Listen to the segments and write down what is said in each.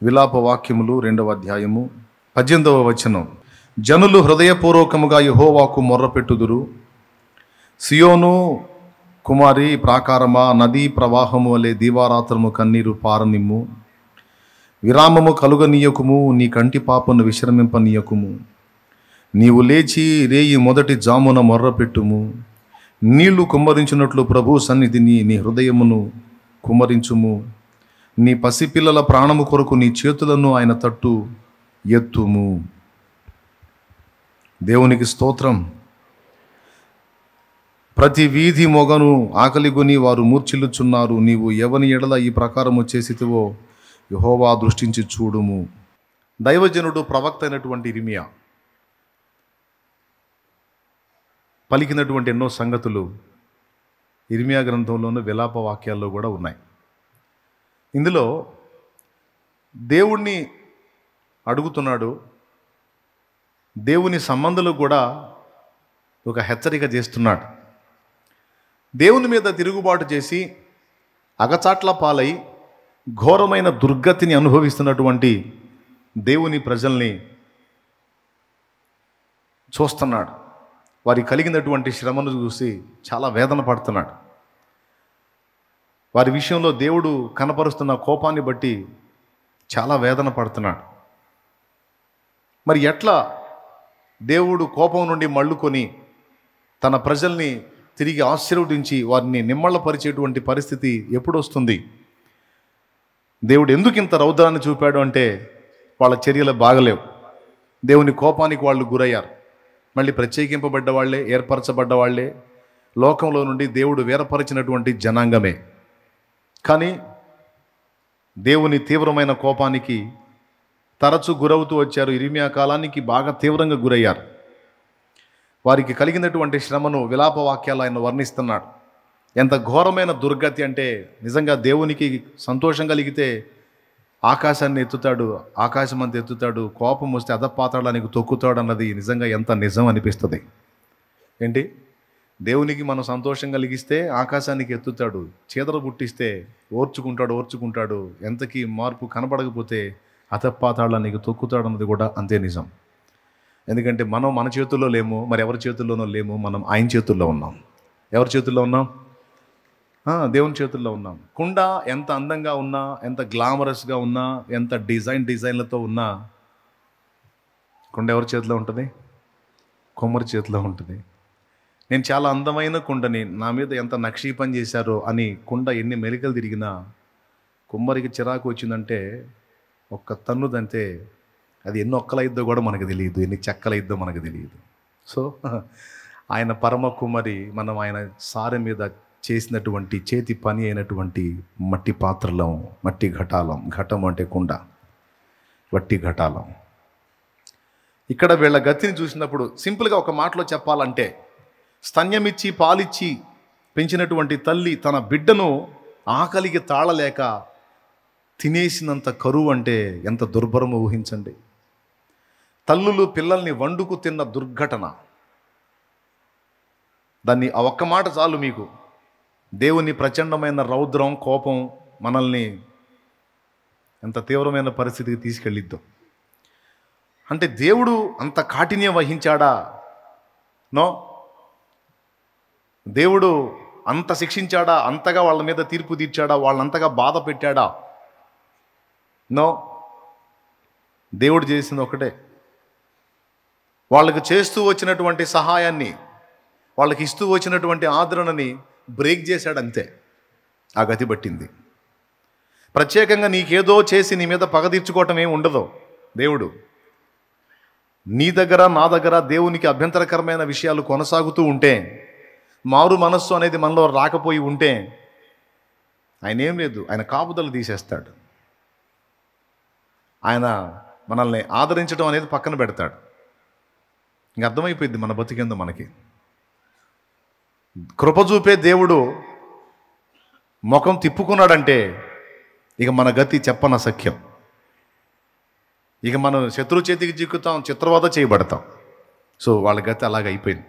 విలాప వాక్యములు 2వ అధ్యాయము 18వ వచనం. జనులు హృదయపూర్వకముగా యెహోవాకు మొర్రపెట్టుదురు. సియోను కుమారి ప్రాకారమా, నదీ ప్రవాహము వలె దీవారాత్రము కన్నీరు పారనిమ్ము. విరామము కలుగనీయకుము, నీ కంటి పాపను విశ్రమింపనీయకుము. నీవు లేచి రేయి మొదటి జామున మొర్రపెట్టుము. నీళ్లు కుమ్మరించినట్లు ప్రభు సన్నిధిని నీ హృదయమును కుమ్మరించుము. నీ పసిపిల్లల ప్రాణము కొరకు నీ చేతులను ఆయన తట్టు ఎత్తుము. దేవునికి స్తోత్రం. ప్రతి వీధి మొగను ఆకలిగొని వారు మూర్ఛిల్లుచున్నారు. నీవు ఎవని ఎడల ఈ ప్రకారము చేసితివో యెహోవా దృష్టించి చూడుము. దైవజనుడు ప్రవక్త అయినటువంటి ఇర్మియా పలికినటువంటి ఎన్నో సంగతులు ఇర్మియా గ్రంథంలోని విలాప వాక్యాల్లో కూడా ఉన్నాయి. ఇందులో దేవుణ్ణి అడుగుతున్నాడు. దేవుని సంబంధులకు కూడా ఒక హెచ్చరిక చేస్తున్నాడు. దేవుని మీద తిరుగుబాటు చేసి అగచాట్ల పాలై ఘోరమైన దుర్గతిని అనుభవిస్తున్నటువంటి దేవుని ప్రజల్ని చూస్తున్నాడు. వారికి కలిగినటువంటి శ్రమను చూసి చాలా వేదన పడుతున్నాడు. వారి విషయంలో దేవుడు కనపరుస్తున్న కోపాన్ని బట్టి చాలా వేదన పడుతున్నాడు. మరి ఎట్లా దేవుడు కోపం నుండి మళ్ళుకొని తన ప్రజల్ని తిరిగి ఆశీర్వదించి వారిని నిమ్మళ్ళపరిచేటువంటి పరిస్థితి ఎప్పుడు వస్తుంది? దేవుడు ఎందుకు ఇంత రౌద్రాన్ని చూపాడు అంటే వాళ్ళ చర్యలు బాగలేవు. దేవుని కోపానికి వాళ్ళు గురయ్యారు. మళ్ళీ ప్రత్యేకింపబడ్డ వాళ్ళే, ఏర్పరచబడ్డ వాళ్ళే, లోకంలో నుండి దేవుడు వేరపరిచినటువంటి జనాంగమే. కానీ దేవుని తీవ్రమైన కోపానికి తరచు గురవుతూ వచ్చారు. ఇర్మియా కాలానికి బాగా తీవ్రంగా గురయ్యారు. వారికి కలిగినటువంటి శ్రమను విలాప వాక్యాలు ఆయన వర్ణిస్తున్నాడు. ఎంత ఘోరమైన దుర్గతి అంటే నిజంగా దేవునికి సంతోషం కలిగితే ఆకాశాన్ని ఎత్తుతాడు, ఆకాశం అంత ఎత్తుతాడు. కోపం వస్తే అధపాతాళానికి తొక్కుతాడు అన్నది నిజంగా ఎంత నిజం అనిపిస్తుంది. ఏంటి, దేవునికి మనం సంతోషం కలిగిస్తే ఆకాశానికి ఎత్తుతాడు, చీదర పుట్టిస్తే ఓర్చుకుంటాడు. ఎంతకీ మార్పు కనబడకపోతే అధపాతాళానికి తొక్కుతాడు అన్నది కూడా అంతే నిజం. ఎందుకంటే మనం మన చేతుల్లో లేము, మరి ఎవరి చేతుల్లోనో లేము, మనం ఆయన చేతుల్లో ఉన్నాం. ఎవరి చేతుల్లో ఉన్నాం? దేవుని చేతుల్లో ఉన్నాం. కుండ ఎంత అందంగా ఉన్నా, ఎంత గ్లామరస్గా ఉన్నా, ఎంత డిజైన్లతో ఉన్నా కుండ ఎవరి చేతిలో ఉంటుంది? కొమ్మరి చేతిలో ఉంటుంది. నేను చాలా అందమైన కుండని, నా మీద ఎంత నక్షీ పని చేశారో అని కుండ ఎన్ని మెలికలు తిరిగినా కుమ్మరికి చిరాకు వచ్చిందంటే ఒక్క తన్నుదంతే అది ఎన్ని ఒక్కలైద్దో కూడా మనకు తెలియదు, ఎన్ని చెక్కలైద్దో మనకు తెలియదు. సో ఆయన పరమ కుమ్మరి, మనం ఆయన సారె మీద చేసినటువంటి చేతి పని అయినటువంటి మట్టి పాత్రలం, మట్టి ఘటాలం. ఘటం అంటే కుండ, వట్టి ఘటాలం. ఇక్కడ వీళ్ళ గతిని చూసినప్పుడు సింపుల్గా ఒక మాటలో చెప్పాలంటే, స్తన్యమిచ్చి పాలిచ్చి పెంచినటువంటి తల్లి తన బిడ్డను ఆకలికి తాళలేక తినేసినంత కరువు అంటే ఎంత దుర్భరమో ఊహించండి. తల్లులు పిల్లల్ని వండుకు తిన్న దుర్ఘటన, దాన్ని ఆ ఒక్క మాట చాలు మీకు. దేవుని ప్రచండమైన రౌద్రం, కోపం మనల్ని ఎంత తీవ్రమైన పరిస్థితికి తీసుకెళ్ళిద్దో. అంటే దేవుడు అంత కాఠిన్యం వహించాడా? నో. దేవుడు అంత శిక్షించాడా? అంతగా వాళ్ళ మీద తీర్పు తీర్చాడా? వాళ్ళంతగా బాధ పెట్టాడా? నో. దేవుడు చేసింది ఒకటే, వాళ్ళకి చేస్తూ వచ్చినటువంటి సహాయాన్ని, వాళ్ళకి ఇస్తూ వచ్చినటువంటి ఆదరణని బ్రేక్ చేశాడు అంతే. ఆ గతి పట్టింది. ప్రత్యేకంగా నీకేదో చేసి నీ మీద పగ తీర్చుకోవటం ఏమి ఉండదు. దేవుడు నీ దగ్గర, నా దగ్గర దేవునికి అభ్యంతరకరమైన విషయాలు కొనసాగుతూ ఉంటే, మారు మనస్సు అనేది మనలో రాకపోయి ఉంటే ఆయన ఏం లేదు, ఆయన కాపుదలు తీసేస్తాడు. ఆయన మనల్ని ఆదరించడం అనేది పక్కన పెడతాడు. ఇంక అర్థమైపోయింది మన బతికేందో మనకి. కృప చూపే దేవుడు ముఖం తిప్పుకున్నాడంటే ఇక మన గతి చెప్పనసఖ్యం. ఇక మనం శత్రు చేతికి చిక్కుతాం, చిత్రవద చేయబడతాం. సో వాళ్ళ గతి అలాగ అయిపోయింది.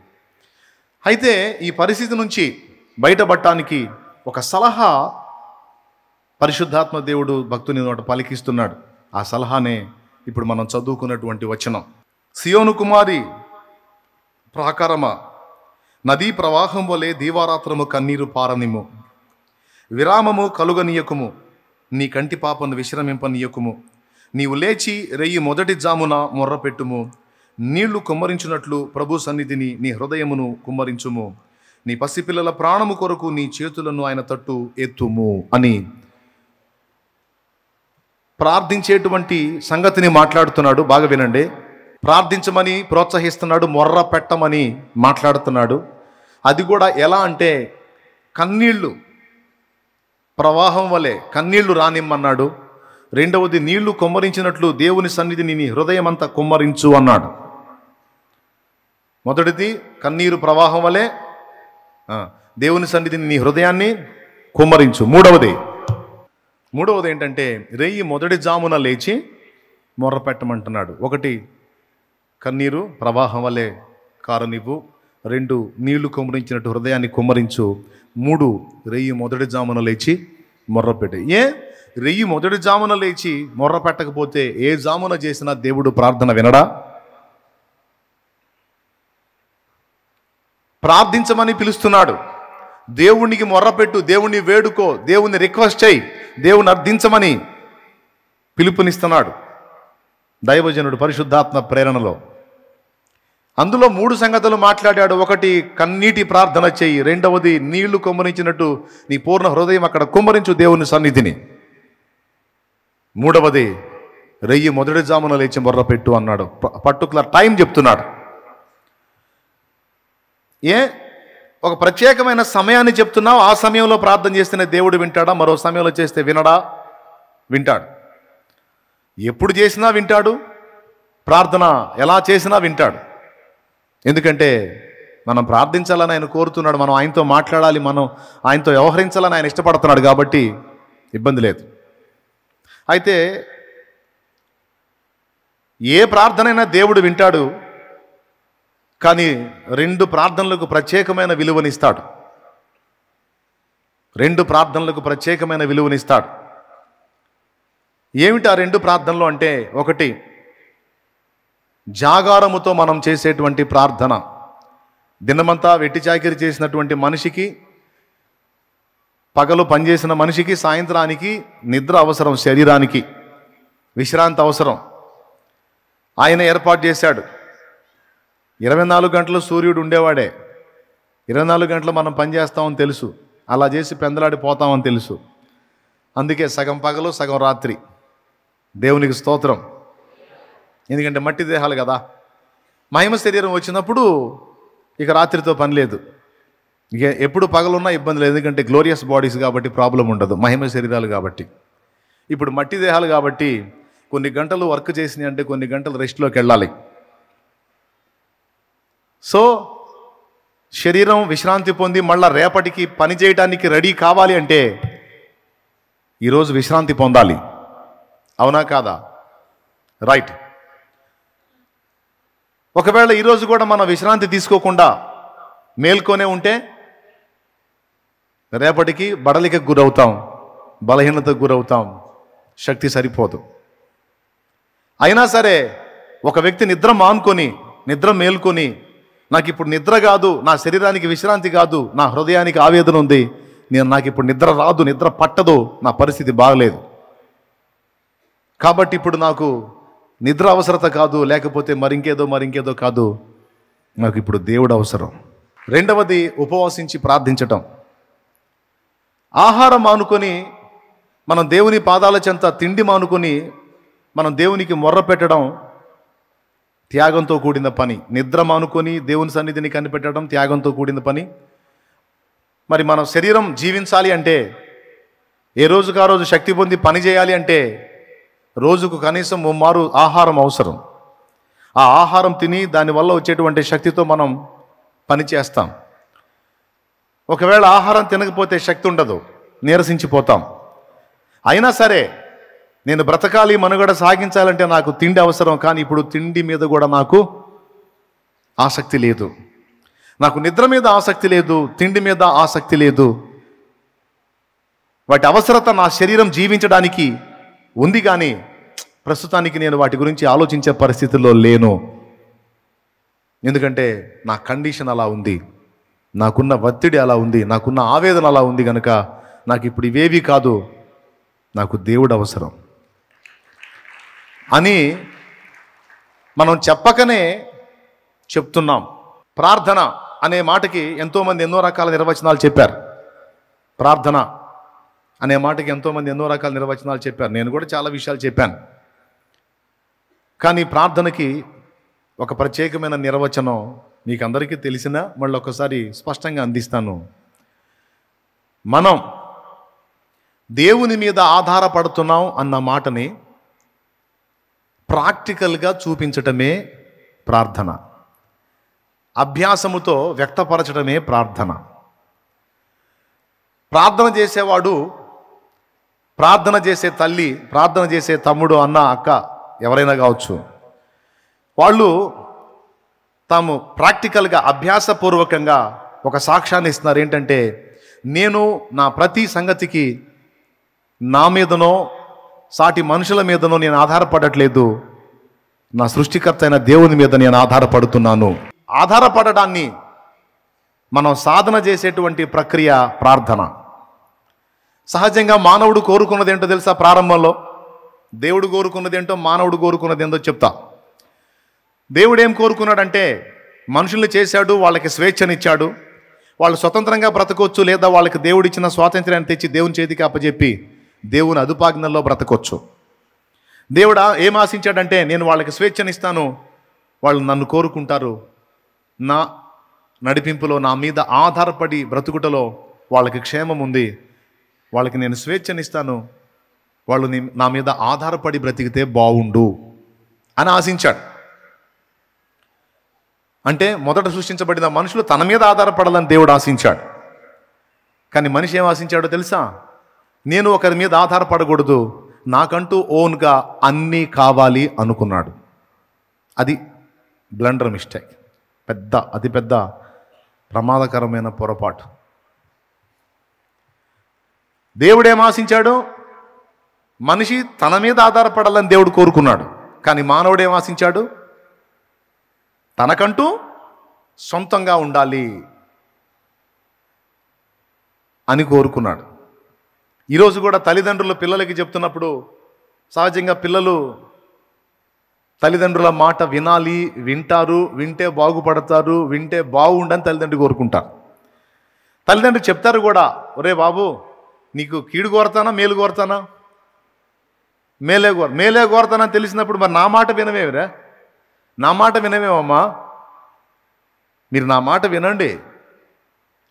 అయితే ఈ పరిస్థితి నుంచి బయటపడటానికి ఒక సలహా పరిశుద్ధాత్మ దేవుడు భక్తుని నోట పలికిస్తున్నాడు. ఆ సలహానే ఇప్పుడు మనం చదువుకున్నటువంటి వచనం. సియోను కుమారి ప్రాకారమా, నదీ ప్రవాహం వలె దీవారాత్రము కన్నీరు పారనిము, విరామము కలుగనీయకుము, నీ కంటి పాపను విశ్రమింపనీయకుము. నీవు లేచి రెయ్యి మొదటి జామున మొర్రపెట్టుము, నీళ్లు కుమ్మరించినట్లు ప్రభు సన్నిధిని నీ హృదయమును కుమ్మరించుము, నీ పసిపిల్లల ప్రాణము కొరకు నీ చేతులను ఆయన తట్టు ఎత్తుము అని ప్రార్థించేటువంటి సంగతిని మాట్లాడుతున్నాడు. బాగా వినండి. ప్రార్థించమని ప్రోత్సహిస్తున్నాడు, మొర్ర పెట్టమని మాట్లాడుతున్నాడు. అది కూడా ఎలా అంటే కన్నీళ్లు ప్రవాహం వలె కన్నీళ్లు రానిమ్మన్నాడు. రెండవది, నీళ్లు కుమ్మరించినట్లు దేవుని సన్నిధిని నీ హృదయం అంతా కుమ్మరించు అన్నాడు. మొదటిది కన్నీరు ప్రవాహం వలె దేవుని సన్నిధిని నీ హృదయాన్ని కుమ్మరించు. మూడవది ఏంటంటే రెయ్యి మొదటి జామున లేచి మొర్ర పెట్టమంటున్నాడు. ఒకటి, కన్నీరు ప్రవాహం వలె కారనివ్వు. రెండు, నీళ్లు కుమ్మరించినట్టు హృదయాన్ని కుమ్మరించు. మూడు, రెయ్యి మొదటి జామున లేచి మొర్రపెట్టు. రెయ్యి మొదటి జామున లేచి మొర్ర పెట్టకపోతే ఏ జామున చేసినా దేవుడు ప్రార్థన వినడా? ప్రార్థించమని పిలుస్తున్నాడు. దేవునికి మొర్రపెట్టు, దేవుణ్ణి వేడుకో, దేవుని రిక్వెస్ట్ చేయి, దేవుని అర్థించమని పిలుపునిస్తున్నాడు దైవజనుడు పరిశుద్ధాత్మ ప్రేరణలో. అందులో 3 సంగతులు మాట్లాడాడు. ఒకటి, కన్నీటి ప్రార్థన చెయ్యి. రెండవది, నీళ్లు కుమ్మరించినట్టు నీ పూర్ణ హృదయం అక్కడ కుమ్మరించు దేవుని సన్నిధిని. మూడవది, రెయ్యి మొదటి జామున లేచి మొర్రపెట్టు అన్నాడు. పర్టికులర్ టైం చెప్తున్నాడు. ఒక ప్రత్యేకమైన సమయాన్ని చెప్తున్నావు, ఆ సమయంలో ప్రార్థన చేస్తేనే దేవుడు వింటాడా? మరో సమయంలో చేస్తే వినడా? వింటాడు. ఎప్పుడు చేసినా వింటాడు. ప్రార్థన ఎలా చేసినా వింటాడు. ఎందుకంటే మనం ప్రార్థించాలని ఆయన కోరుతున్నాడు, మనం ఆయనతో మాట్లాడాలి, మనం ఆయనతో వ్యవహరించాలని ఆయన ఇష్టపడుతున్నాడు. కాబట్టి ఇబ్బంది లేదు. అయితే ఏ ప్రార్థనైనా దేవుడు వింటాడు, కానీ 2 ప్రార్థనలకు ప్రత్యేకమైన విలువనిస్తాడు. 2 ప్రార్థనలకు ప్రత్యేకమైన విలువనిస్తాడు. ఏమిటి ఆ 2 ప్రార్థనలు అంటే, ఒకటి, జాగారముతో మనం చేసేటువంటి ప్రార్థన. దినమంతా వెట్టి చాకిరి చేసినటువంటి మనిషికి, పగలు పనిచేసిన మనిషికి సాయంత్రానికి నిద్ర అవసరం, శరీరానికి విశ్రాంతి అవసరం. ఆయన ఏర్పాటు చేశాడు. 24 గంటలు సూర్యుడు ఉండేవాడే. 24 గంటలు మనం పనిచేస్తామని తెలుసు, అలా చేసి పెందలాడిపోతామని తెలుసు. అందుకే సగం పగలు సగం రాత్రి. దేవునికి స్తోత్రం. ఎందుకంటే మట్టి దేహాలు కదా. మహిమ శరీరం వచ్చినప్పుడు ఇక రాత్రితో పని లేదు, ఇక ఎప్పుడు పగలున్నా ఇబ్బంది లేదు. ఎందుకంటే గ్లోరియస్ బాడీస్ కాబట్టి ప్రాబ్లం ఉండదు, మహిమ శరీరాలు కాబట్టి. ఇప్పుడు మట్టి దేహాలు కాబట్టి కొన్ని గంటలు వర్క్ చేసినాయి అంటే కొన్ని గంటలు రెస్ట్లోకి వెళ్ళాలి. సో శరీరం విశ్రాంతి పొంది మళ్ళా రేపటికి పని చేయడానికి రెడీ కావాలి అంటే ఈరోజు విశ్రాంతి పొందాలి. అవునా కాదా? రైట్. ఒకవేళ ఈరోజు కూడా మనం విశ్రాంతి తీసుకోకుండా మేల్కొనే ఉంటే రేపటికి బడలికకు గురవుతాం, బలహీనతకు గురవుతాం, శక్తి సరిపోదు. అయినా సరే ఒక వ్యక్తి నిద్ర మానుకొని, నిద్ర మేల్కొని, నాకు ఇప్పుడు నిద్ర కాదు, నా శరీరానికి విశ్రాంతి కాదు, నా హృదయానికి ఆవేదన ఉంది, నాకు ఇప్పుడు నిద్ర రాదు, నిద్ర పట్టదు, నా పరిస్థితి బాగలేదు, కాబట్టి ఇప్పుడు నాకు నిద్ర అవసరత కాదు, లేకపోతే మరింకేదో కాదు, నాకు ఇప్పుడు దేవుడు అవసరం. రెండవది, ఉపవాసించి ప్రార్థించటం. ఆహారం మానుకొని మనం దేవుని పాదాల చెంత తిండి మానుకొని మనం దేవునికి మొర్ర పెట్టడం త్యాగంతో కూడిన పని. నిద్ర మానుకొని దేవుని సన్నిధిని కనిపెట్టడం త్యాగంతో కూడిన పని. మరి మనం శరీరం జీవించాలి అంటే, ఏ రోజుకు ఆ రోజు శక్తి పొంది పని చేయాలి అంటే రోజుకు కనీసం 3 మారు ఆహారం అవసరం. ఆ ఆహారం తిని దానివల్ల వచ్చేటువంటి శక్తితో మనం పని చేస్తాం. ఒకవేళ ఆహారం తినకపోతే శక్తి ఉండదు, నీరసించిపోతాం. అయినా సరే నేను బ్రతకాలి, మనుగడ సాగించాలంటే నాకు తిండి అవసరం. కానీ ఇప్పుడు తిండి మీద కూడా నాకు ఆసక్తి లేదు, నాకు నిద్ర మీద ఆసక్తి లేదు, తిండి మీద ఆసక్తి లేదు. వాటి అవసరత నా శరీరం జీవించడానికి ఉంది, కానీ ప్రస్తుతానికి నేను వాటి గురించి ఆలోచించే పరిస్థితుల్లో లేను. ఎందుకంటే నా కండిషన్ అలా ఉంది, నాకున్న ఒత్తిడి అలా ఉంది, నాకున్న ఆవేదన అలా ఉంది కనుక నాకు ఇప్పుడు ఇవేవి కాదు, నాకు దేవుడు అవసరం అని మనం చెప్పకనే చెప్తున్నాం. ప్రార్థన అనే మాటకి ఎంతోమంది ఎన్నో రకాల నిర్వచనాలు చెప్పారు. ప్రార్థన అనే మాటకి ఎంతోమంది ఎన్నో రకాల నిర్వచనాలు చెప్పారు. నేను కూడా చాలా విషయాలు చెప్పాను. కానీ ప్రార్థనకి ఒక ప్రత్యేకమైన నిర్వచనం మీకు అందరికీ తెలిసినా మళ్ళీ ఒకసారి స్పష్టంగా అందిస్తాను. మనం దేవుని మీద ఆధారపడుతున్నాం అన్న మాటని ప్రాక్టికల్గా చూపించటమే ప్రార్థన. అభ్యాసముతో వ్యక్తపరచడమే ప్రార్థన. ప్రార్థన చేసేవాడు, ప్రార్థన చేసే తల్లి, ప్రార్థన చేసే తమ్ముడు, అన్న, అక్క ఎవరైనా కావచ్చు, వాళ్ళు తాము ప్రాక్టికల్గా అభ్యాసపూర్వకంగా ఒక సాక్ష్యాన్ని ఇస్తున్నారు. ఏంటంటే, నేను నా ప్రతి సంగతికి నా మీదనో సాటి మనుషుల మీదనో నేను ఆధారపడట్లేదు, నా సృష్టికర్త అయిన దేవుని మీద నేను ఆధారపడుతున్నాను. ఆధారపడడాన్ని మనం సాధన చేసేటువంటి ప్రక్రియ ప్రార్థన. సహజంగా మానవుడు కోరుకున్నది ఏంటో తెలుసా? ప్రారంభంలో దేవుడు కోరుకున్నది ఏంటో, మానవుడు కోరుకున్నది ఏంటో చెప్తా. దేవుడు ఏం కోరుకున్నాడంటే, మనుషుల్ని చేశాడు, వాళ్ళకి స్వేచ్ఛనిచ్చాడు, వాళ్ళు స్వతంత్రంగా బ్రతకొచ్చు, లేదా వాళ్ళకి దేవుడిచ్చిన స్వాతంత్ర్యాన్ని తెచ్చి దేవుని చేతికి అప్పచెప్పి దేవుని అదుపాజ్ఞల్లో బ్రతకొచ్చు. దేవుడా ఏం ఆశించాడంటే, నేను వాళ్ళకి స్వేచ్ఛనిస్తాను, వాళ్ళు నన్ను కోరుకుంటారు, నా నడిపింపులో నా మీద ఆధారపడి బ్రతుకుటలో వాళ్ళకి క్షేమం ఉంది, వాళ్ళకి నేను స్వేచ్ఛనిస్తాను, వాళ్ళు నా మీద ఆధారపడి బ్రతికితే బాగుండు అని ఆశించాడు. అంటే మొదట సృష్టించబడిన మనుషులు తన మీద ఆధారపడాలని దేవుడు ఆశించాడు. కానీ మనిషి ఏం ఆశించాడో తెలుసా? నేను ఒకరి మీద ఆధారపడకూడదు, నాకంటూ ఓన్గా అన్నీ కావాలి అనుకున్నాడు. అది బ్లండర్, మిస్టేక్, అతిపెద్ద ప్రమాదకరమైన పొరపాటు. దేవుడేం ఆశించాడు? మనిషి తన మీద ఆధారపడాలని దేవుడు కోరుకున్నాడు. కానీ మానవుడు ఏం ఆశించాడు? తనకంటూ సొంతంగా ఉండాలి అని కోరుకున్నాడు. ఈరోజు కూడా తల్లిదండ్రులు పిల్లలకి చెప్తున్నప్పుడు సహజంగా పిల్లలు తల్లిదండ్రుల మాట వినాలి, వింటారు, వింటే బాగుపడతారు, వింటే బాగుండని తల్లిదండ్రులు కోరుకుంటారు. తల్లిదండ్రులు చెప్తారు కూడా, ఒరే బాబు నీకు కీడు కోరతానా మేలు కోరతానా? మేలే కోరతానా తెలిసినప్పుడు మరి నా మాట వినవేమిరా? నా మాట వినవేమమ్మా, మీరు నా మాట వినండి,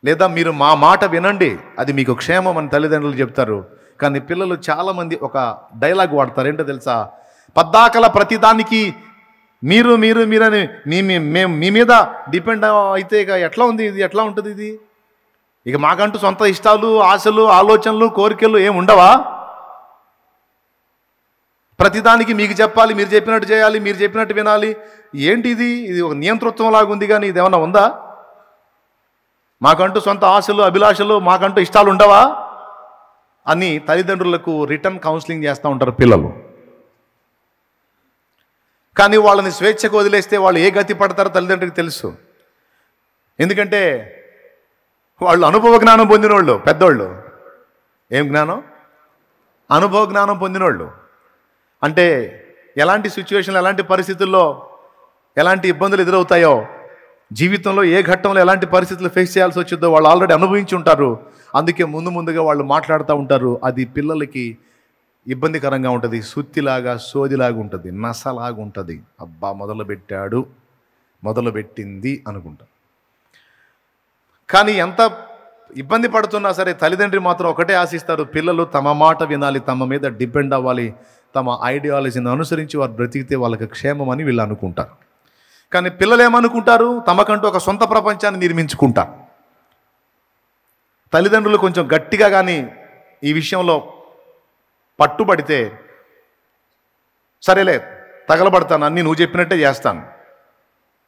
లేదా మీరు మా మాట వినండి, అది మీకు క్షేమం అని తల్లిదండ్రులు చెప్తారు. కానీ పిల్లలు చాలామంది ఒక డైలాగ్ వాడతారు. ఏంటో తెలుసా? పద్దాకల ప్రతిదానికి మీరు మీరు మీరని మేము మీ మీద డిపెండ్ అయితే ఇక ఎట్లా ఉంది ఇది? ఎట్లా ఉంటుంది ఇది? ఇక మాకంటూ సొంత ఇష్టాలు, ఆశలు, ఆలోచనలు, కోరికలు ఏమి ఉండవా? ప్రతిదానికి మీకు చెప్పాలి, మీరు చెప్పినట్టు చేయాలి, మీరు చెప్పినట్టు వినాలి. ఏంటి ఇది? ఇది ఒక నియంతృత్వం లాగా ఉంది, కానీ ఇది ఏమన్నా ఉందా? మాకంటూ సొంత ఆశలు, అభిలాషలు, మాకంటూ ఇష్టాలు ఉండవా అని తల్లిదండ్రులకు రిటర్న్ కౌన్సిలింగ్ చేస్తూ ఉంటారు పిల్లలు. కానీ వాళ్ళని స్వేచ్ఛకు వదిలేస్తే వాళ్ళు ఏ గతి పడతారో తల్లిదండ్రులకు తెలుసు. ఎందుకంటే వాళ్ళు అనుభవ జ్ఞానం పొందినోళ్ళు, పెద్దోళ్ళు. ఏం జ్ఞానం? అనుభవ జ్ఞానం పొందినోళ్ళు. అంటే ఎలాంటి సిచ్యువేషన్లు, ఎలాంటి పరిస్థితుల్లో ఎలాంటి ఇబ్బందులు ఎదురవుతాయో, జీవితంలో ఏ ఘట్టంలో ఎలాంటి పరిస్థితులు ఫేస్ చేయాల్సి వచ్చిందో వాళ్ళు ఆల్రెడీ అనుభవించి ఉంటారు. అందుకే ముందుగా వాళ్ళు మాట్లాడుతూ ఉంటారు. అది పిల్లలకి ఇబ్బందికరంగా ఉంటుంది, సుత్తిలాగా, సోదిలాగా ఉంటుంది, నసలాగా ఉంటుంది. అబ్బా మొదలుపెట్టింది అనుకుంటా. కానీ ఎంత ఇబ్బంది పడుతున్నా సరే తల్లిదండ్రి మాత్రం ఒకటే ఆశిస్తారు, పిల్లలు తమ మాట వినాలి, తమ మీద డిపెండ్ అవ్వాలి, తమ ఐడియాలజీని అనుసరించి వారు బ్రతికితే వాళ్ళకి క్షేమం అని వీళ్ళు అనుకుంటారు. కానీ పిల్లలు ఏమనుకుంటారు? తమకంటూ ఒక సొంత ప్రపంచాన్ని నిర్మించుకుంటారు. తల్లిదండ్రులు కొంచెం గట్టిగా కానీ ఈ విషయంలో పట్టుబడితే, సరేలే తగలబడతాను, అన్నీ నువ్వు చెప్పినట్టే చేస్తాను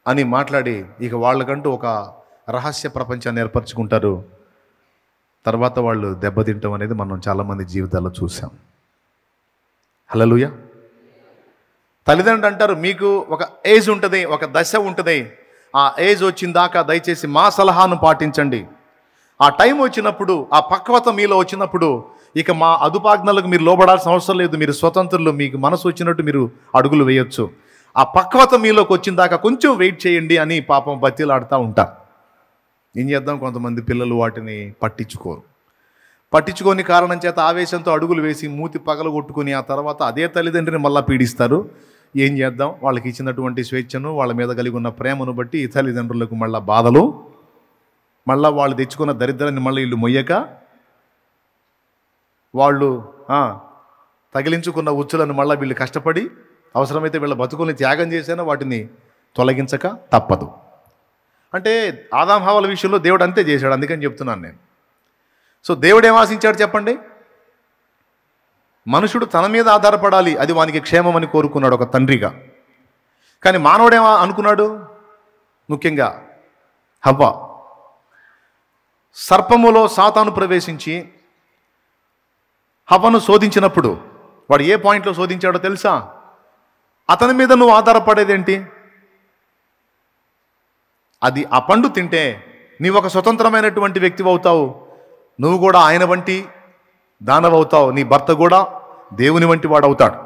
అని మాట్లాడి ఇక వాళ్ళకంటూ ఒక రహస్య ప్రపంచాన్ని ఏర్పరచుకుంటారు. తర్వాత వాళ్ళు దెబ్బతింటాం అనేది మనం చాలామంది జీవితాల్లో చూసాం. హల్లెలూయా. తల్లిదండ్రులు అంటారు, మీకు ఒక ఏజ్ ఉంటుంది, ఒక దశ ఉంటుంది, ఆ ఏజ్ వచ్చిందాకా దయచేసి మా సలహాను పాటించండి. ఆ టైం వచ్చినప్పుడు, ఆ పక్వత మీలో వచ్చినప్పుడు ఇక మా అదుపాజ్ఞలకు మీరు లోబడాల్సిన అవసరం లేదు. మీరు స్వతంత్రులు, మీకు మనసు వచ్చినట్టు మీరు అడుగులు వేయొచ్చు. ఆ పక్వత మీలోకి వచ్చిందాకా కొంచెం వెయిట్ చేయండి అని పాపం బతిలాడుతూ ఉంటారు. ఏం చేద్దాం, కొంతమంది పిల్లలు వాటిని పట్టించుకోని కారణం చేత ఆవేశంతో అడుగులు వేసి మూతి పగలగొట్టుకుని ఆ తర్వాత అదే తల్లిదండ్రిని మళ్ళీ పీడిస్తారు. ఏం చేద్దాం, వాళ్ళకి ఇచ్చినటువంటి స్వేచ్ఛను, వాళ్ళ మీద కలిగి ఉన్న ప్రేమను బట్టి ఈ తల్లిదండ్రులకు మళ్ళీ బాధలు, మళ్ళీ వాళ్ళు తెచ్చుకున్న దరిద్రాన్ని మళ్ళీ వీళ్ళు మొయ్యక, వాళ్ళు తగిలించుకున్న ఉచ్చులను మళ్ళీ వీళ్ళు కష్టపడి అవసరమైతే వీళ్ళ బతుకుల్ని త్యాగం చేసినా వాటిని తొలగించక తప్పదు. అంటే ఆదాం హవ్వల విషయంలో దేవుడు అంతే చేశాడు. అందుకని చెప్తున్నాను నేను. సో దేవుడు ఏం ఆశించాడు చెప్పండి? మనుషుడు తన మీద ఆధారపడాలి, అది వానికి క్షేమమని కోరుకున్నాడు ఒక తండ్రిగా. కానీ మానవుడేమో అనుకున్నాడు, ముఖ్యంగా హవ్వ, సర్పములో సాతాను ప్రవేశించి హవ్వను శోధించినప్పుడు వాడు ఏ పాయింట్లో శోధించాడో తెలుసా? అతని మీద నువ్వు ఆధారపడేదేంటి? అది ఆ పండు తింటే నీవు ఒక స్వతంత్రమైనటువంటి వ్యక్తివి అవుతావు, నువ్వు కూడా ఆయన వంటి దానవవుతావు, నీ భర్త కూడా దేవుని వంటి వాడు అవుతాడు,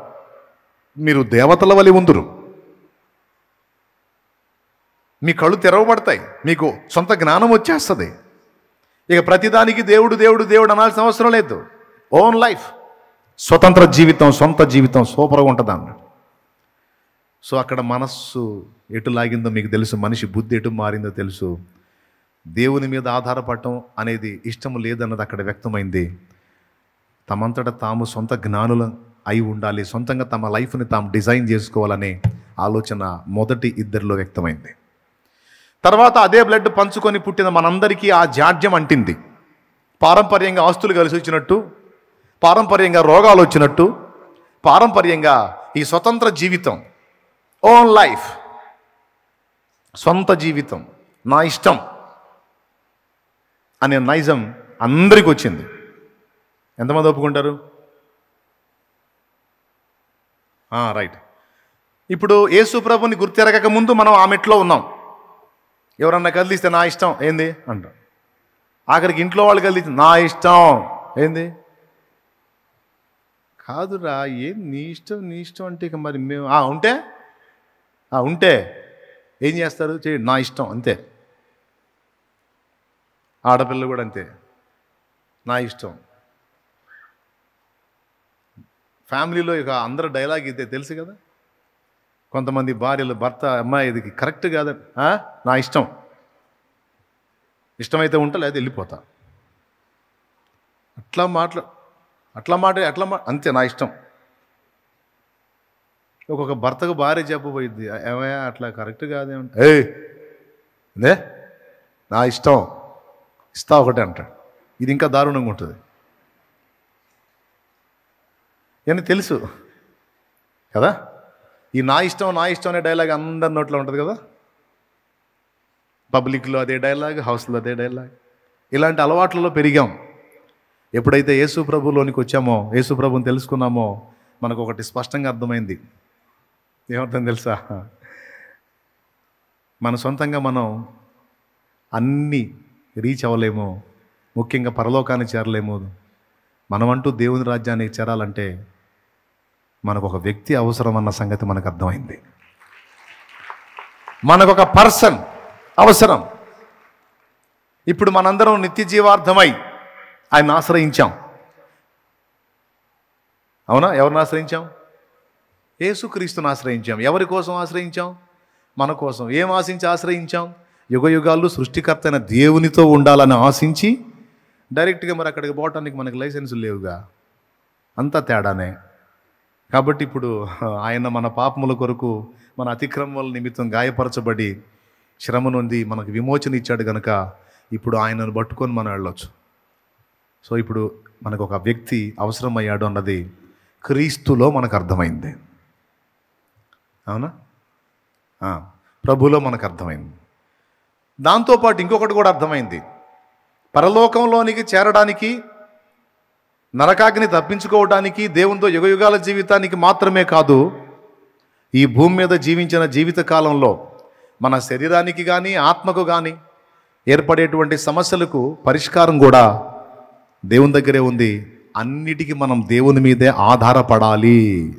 మీరు దేవతల వలె ఉందురు, మీ కళ్ళు తెరవబడతాయి, మీకు సొంత జ్ఞానం వచ్చేస్తుంది, ఇక ప్రతిదానికి దేవుడు దేవుడు దేవుడు అనాల్సిన అవసరం లేదు. ఓన్ లైఫ్, స్వతంత్ర జీవితం, సొంత జీవితం సూపర్గా ఉంటుంది అన్నాడు. సో అక్కడ మనస్సు ఎటు లాగిందో మీకు తెలుసు, మనిషి బుద్ధి ఎటు మారిందో తెలుసు. దేవుని మీద ఆధారపడటం అనేది ఇష్టం లేదన్నది అక్కడ వ్యక్తమైంది. తమంతట తాము సొంత జ్ఞానులు అయి ఉండాలి, సొంతంగా తమ లైఫ్ని తాము డిజైన్ చేసుకోవాలనే ఆలోచన మొదటి ఇద్దరిలో వ్యక్తమైంది. తర్వాత అదే బ్లడ్ పంచుకొని పుట్టిన మనందరికీ ఆ జాడ్యం అంటింది. పారంపర్యంగా ఆస్తులు కలిసి వచ్చినట్టు, పారంపర్యంగా రోగాలు వచ్చినట్టు, పారంపర్యంగా ఈ స్వతంత్ర జీవితం, ఓన్ లైఫ్, సొంత జీవితం, నా ఇష్టం అనే నైజం అందరికీ వచ్చింది. ఎంతమంది ఒప్పుకుంటారు? రైట్. ఇప్పుడు యేసు ప్రభుని గుర్తెరగక ముందు మనం ఆ మెట్లో ఉన్నాం. ఎవరన్నా కదిలిస్తే నా ఇష్టం ఏంది అంటాం. ఆఖరికి ఇంట్లో వాళ్ళు కదిలిస్తే నా ఇష్టం ఏంది, కాదురా ఏం నీ ఇష్టం నీ ఇష్టం అంటే ఇక మరి మేము ఉంటే ఏం చేస్తారు? చేయండి, నా ఇష్టం అంతే. ఆడపిల్లలు కూడా అంతే, నా ఇష్టం. ఫ్యామిలీలో ఇక అందరూ డైలాగ్ ఇదే తెలుసు కదా. కొంతమంది భార్యలు భర్త, అమ్మాయి ఇది కరెక్ట్ కాదు, నా ఇష్టం, ఇష్టమైతే ఉంటా లేదా వెళ్ళిపోతా, అట్లా అంతే నా ఇష్టం. ఒక్కొక్క భర్తకు భార్య చెప్పబోయింది, ఏమయ్యా అట్లా కరెక్ట్ కాదేమంటే నా ఇష్టం ఇస్తా ఒకటే అంటాడు. ఇది ఇంకా దారుణంగా ఉంటుంది అని తెలుసు కదా. ఈ నా ఇష్టం అనే డైలాగ్ అందరి నోట్లో ఉంటుంది కదా. పబ్లిక్లో అదే డైలాగ్, హౌస్లో అదే డైలాగ్. ఇలాంటి అలవాట్లలో పెరిగాం. ఎప్పుడైతే యేసు ప్రభులోనికి వచ్చామో, యేసు ప్రభుని తెలుసుకున్నామో, మనకు ఒకటి స్పష్టంగా అర్థమైంది. ఏమర్థం తెలుసా? మన సొంతంగా మనం అన్నీ రీచ్ అవ్వలేము, ముఖ్యంగా పరలోకాన్ని చేరలేము. మనమంటూ దేవుని రాజ్యానికి చేరాలంటే మనకు ఒక వ్యక్తి అవసరం అన్న సంగతి మనకు అర్థమైంది. మనకు ఒక పర్సన్ అవసరం. ఇప్పుడు మనందరం నిత్య జీవార్థమై ఆయన ఆశ్రయించాం. అవునా? ఎవరిని ఆశ్రయించాం? యేసుక్రీస్తుని ఆశ్రయించాం. ఎవరి కోసం ఆశ్రయించాం? మన కోసం. ఏం ఆశించి ఆశ్రయించాం? యుగయుగాలు సృష్టికర్త అయిన దేవునితో ఉండాలని ఆశించి డైరెక్ట్గా మరి అక్కడికి పోవటానికి మనకు లైసెన్సులు లేవుగా, అంతా తేడానే. కాబట్టి ఇప్పుడు ఆయన మన పాపముల కొరకు, మన అతిక్రమముల నిమిత్తం గాయపరచబడి శ్రమ నుండి మనకు విమోచన ఇచ్చాడు కనుక ఇప్పుడు ఆయనను పట్టుకొని మనం వెళ్ళొచ్చు. సో ఇప్పుడు మనకు ఒక వ్యక్తి అవసరమయ్యాడు అన్నది క్రీస్తులో మనకు అర్థమైంది. అవునా? ప్రభులో మనకు అర్థమైంది. దాంతోపాటు ఇంకొకటి కూడా అర్థమైంది. పరలోకంలోనికి చేరడానికి, నరకాగ్ని తప్పించుకోవడానికి, దేవునితో యుగయుగాల జీవితానికి మాత్రమే కాదు, ఈ భూమి మీద జీవించిన జీవిత కాలంలో మన శరీరానికి కానీ ఆత్మకు కానీ ఏర్పడేటువంటి సమస్యలకు పరిష్కారం కూడా దేవుని దగ్గరే ఉంది. అన్నిటికీ మనం దేవుని మీదే ఆధారపడాలి.